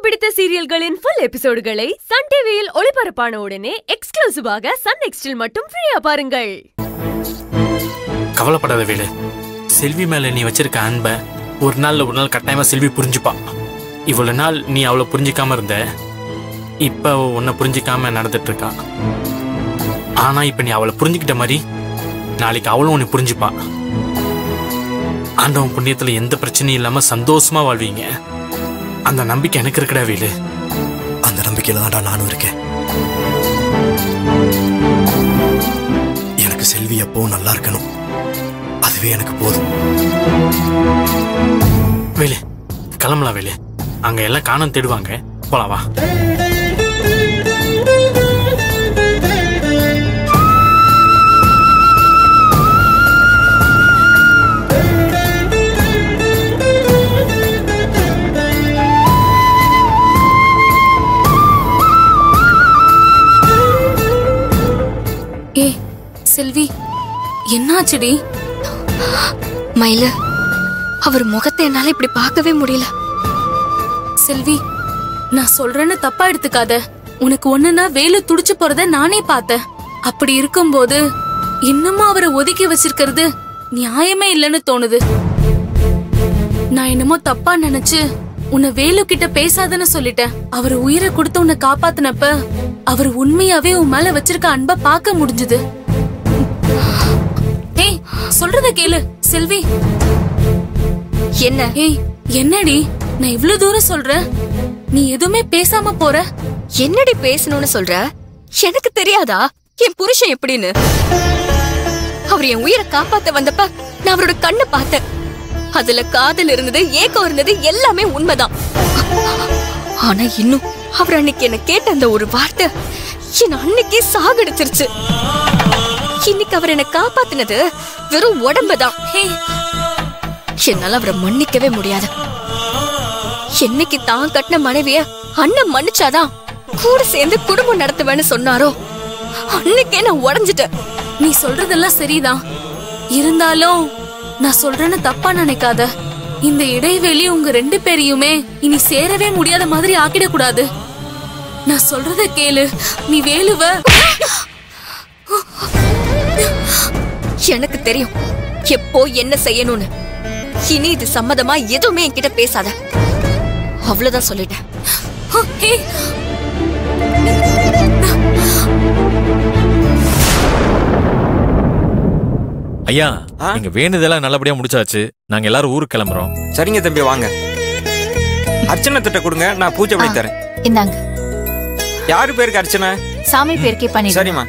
பிடித்த சீரியல்களின் full எபிசோடுகளை Sun டிவியில் ஒளிபரப்பான உடனே எக்ஸ்க்ளூசிவாக சன் நெக்ஸ்டில் மட்டும் ஃப்ரீயா பாருங்கள். கவலைப்படாத வேலு, செல்வி மேல நீ வச்சிருக்க அன்பை ஒரு நாள் கட்டாயமா செல்வி புரிஞ்சுப்பா. இவ்வளவு நாள் நீ அவளை புரிஞ்சிக்காம இருந்த, இப்ப உன்னை புரிஞ்சிக்காம நடந்துட்டு இருக்கா. ஆனா இப்ப நீ அவளை புரிஞ்சுக்கிட்ட மாதிரி நாளைக்கு அவளும் உன்னை புரிஞ்சுப்பா. ஆண்டவன் புண்ணியத்துல எந்த பிரச்சனையும் இல்லாம சந்தோஷமா வாழ்வீங்க. அந்த நம்பிக்கை எனக்கு இருக்குடா வேலு. அந்த நம்பிக்கையில தான்டா நானும் இருக்கேன். எனக்கு செல்வி எப்பவும் நல்லா இருக்கணும், அதுவே எனக்கு போதும். வேலு கிளம்பலாம் வேலு, அங்க எல்லாம் காணம் தேடுவாங்க, போலாம் வா. செல்வி, என்னாச்சுடி? மயில, அவர் முகத்தை என்னால இப்படி பார்க்கவே முடியல. செல்வி, நான் சொல்றேன்னு தப்பா எடுத்துக்காத. உனக்கு ஒண்ணுன்னா வேலு துடிச்சு போறத நானே பார்த்தேன். அப்படி இருக்கும்போது இன்னமும் அவரை ஒதுக்கி வச்சிருக்கிறது நியாயமே இல்லைன்னு தோணுது. நான் என்னமோ தப்பா நினைச்சு உன்னை வேலு கிட்ட பேசாதன்னு சொல்லிட்டேன். அவர் உயிரை கொடுத்து உன்னை காப்பாத்தினப்ப அவர் உண்மையாவே உன் மேல வச்சிருக்க அன்பை பார்க்க முடிஞ்சது. ஏய், சொல்றத கேளு செல்வி. என்ன? ஏய், என்னடி நான் இவ்ளோ தூரம் சொல்றேன், நீ எதுவுமே பேசாம போற? என்னடி பேசணும்னு சொல்ற? எனக்கு தெரியாதா என் புருஷன் எப்படின்னு? அவர் என் உயிரை காப்பாத்த வந்தப்ப நான் அவரோட கண்ணை பார்த்தேன். அதுல காதல் இருந்தது, ஏக்கம் இருந்தது, எல்லாமே உண்மைதான். ஆனா இன்னும் அவர் அன்னைக்கு என்ன கேட்ட அந்த ஒரு வார்த்தை என்ன அன்னைக்கே சாகடிச்சிருச்சு. இன்னைக்கு அவர் என்ன காப்பாத்தினது வெறும் உடம்புதான். என்னால அவரை மன்னிக்கவே முடியாது. என்னைக்கு தான் கட்டின மனைவிய அண்ணன் மன்னிச்சாதான் கூட சேர்ந்து குடும்பம் நடத்துவேன்னு சொன்னாரோ அன்னைக்கே நான் உடைஞ்சிட்டேன். நீ சொல்றதெல்லாம் சரிதான், இருந்தாலும் நான் சொல்றேன்னு தப்பா நினைக்காத. இந்த இடைவெளி உங்க ரெண்டு பேரையுமே இனி சேரவே முடியாத மாதிரி ஆக்கிடக்கூடாது. நான் சொல்றத கேளு. நீ வேலுவ, எனக்கு தெரியும் எப்போ என்ன செய்யணும்னு. இனி இது சம்மதமா எதுவுமே என்கிட்ட பேசாத, அவ்வளவுதான் சொல்லிட்டேன். ஐயா, நீங்க வேணுதெல்லாம் நல்லபடியா முடிச்சாச்சு. நாங்க எல்லாரும் ஊருக்கு கிளம்புறோம். சரிங்க தம்பி, வாங்க. அர்ச்சனை திட்ட கொடுங்க, நான் பூஜை பண்ணி தரேன். இந்தாங்க. யாரு பேருக்கு அர்ச்சனை? சாமி பேருக்கே பண்ணி. சரிம்மா.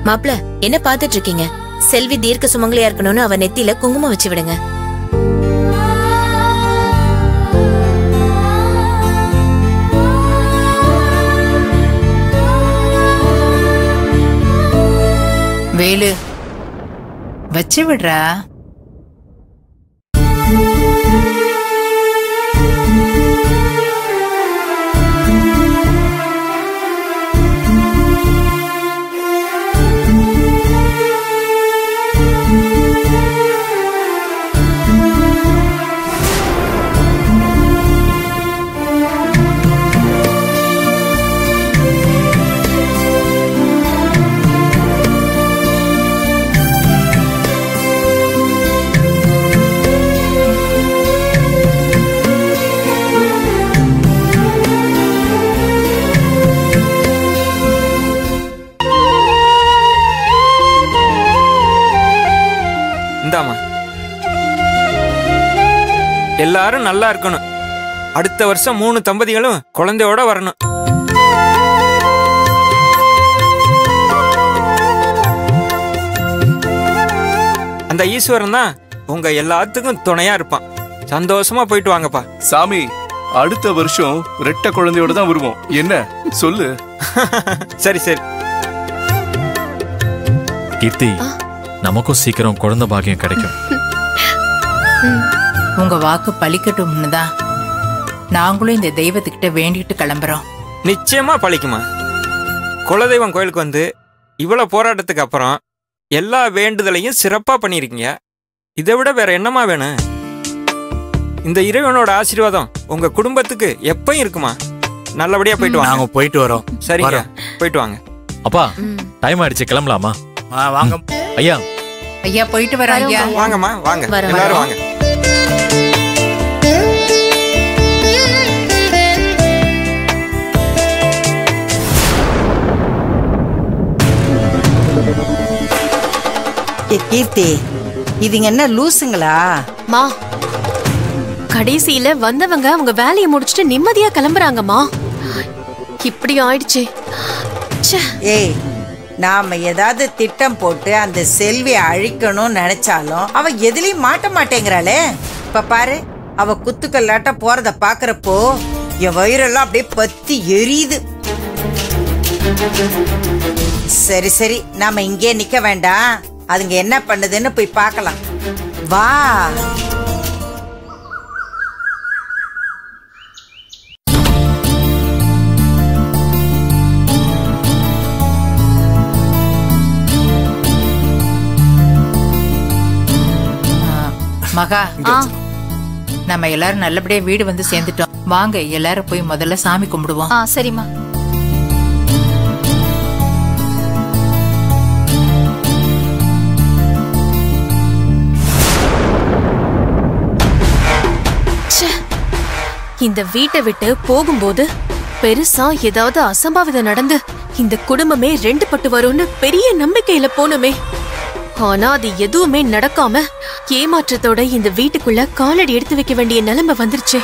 மாப்ள, என்ன பாத்துட்டு இருக்கீங்க? செல்வி தீர்க்க சுமங்கலியா இருக்கணும்னு அவ நெத்தியில குங்குமம் வச்சு விடுங்க. வேலு வச்சு விடுறா. எல்லாரும் நல்லா இருக்கணும். அடுத்த வருஷம் 3 தம்பதிகளும் குழந்தையோட வரணும். அந்த ஈஸ்வரன் தான் உங்க எல்லாத்துக்கும் துணையா இருப்பான். சந்தோஷமா போயிட்டு வாங்கப்பா. சாமி, அடுத்த வருஷம் ரெட்டை குழந்தையோட தான் வருவோம். என்ன சொல்லு? சரி சரி. கீர்த்தி, நமக்கும் சீக்கிரம் குழந்தை பாக்கியம் கிடைக்கும். உங்க வாக்கு பலிக்கட்டும்னு தான் நாங்களும் இந்த தெய்வத்துக்கிட்ட வேண்டிட்டு கிளம்புறோம். நிச்சயமா பழிக்குமா. குலதெய்வம் கோயிலுக்கு வந்து இவ்வளவு போராட்டத்துக்கு அப்புறம் எல்லா வேண்டுதலையும் சிறப்பா பண்ணிருக்கீங்க. இதை விட வேற என்னமா வேணும்? இந்த இறைவனோட ஆசீர்வாதம் உங்க குடும்பத்துக்கு எப்பயும் இருக்குமா. நல்லபடியா போயிட்டு வாங்க. நாங்க போயிட்டு வரோம். சரிங்க, போயிட்டு வாங்க. அப்பா, டைம் ஆயிடுச்சு, கிளம்பலாமா? வாங்க ஐயா. ஐயா போயிட்டு வரோம் ஐயா. வாங்கம்மா, வாங்க எல்லாரும் வாங்க. கீர்த்தி, இதுங்க என்ன லூசுங்களா? மா, கடைசியில வந்தவங்க அவங்க வேலையை முடிச்சுட்டு நிம்மதியா கிளம்புறாங்கம்மா. இப்படி ஆயிடுச்சு. ஏய், நாம ஏதாவது திட்டம் போட்டு அந்த செல்வியை அழிக்கணும்னு நினைச்சாலும் அவ எதுலயும் மாட்ட மாட்டேங்கிறாளே. இப்ப பாரு, அவ குத்துக்கல்லாட்ட போறத பாக்குறப்போ என் வயிறெல்லாம் அப்படியே பத்தி எரியுது. சரி சரி, நாம இங்கே நிக்க வேண்டாம். அதுங்க என்ன பண்ணுதுன்னு போய் பார்க்கலாம். வா. மகா, நம்ம எல்லாரும் நல்லபடியா வீடு வந்து சேர்ந்துட்டோம். வாங்க எல்லாரும் போய் முதல்ல சாமி கும்பிடுவோம். சரிம்மா. இந்த வீட்டை விட்டு போகும்போது பெருசா ஏதாவது அசம்பாவிதம் நடந்து இந்த குடும்பமே 2 பட்டு வரும்னு பெரிய நம்பிக்கையில போனோமே. ஆனா அது எதுவுமே நடக்காம ஏமாற்றத்தோட இந்த வீட்டுக்குள்ள காலடி எடுத்து வைக்க வேண்டிய நிலைமை வந்துருச்சு.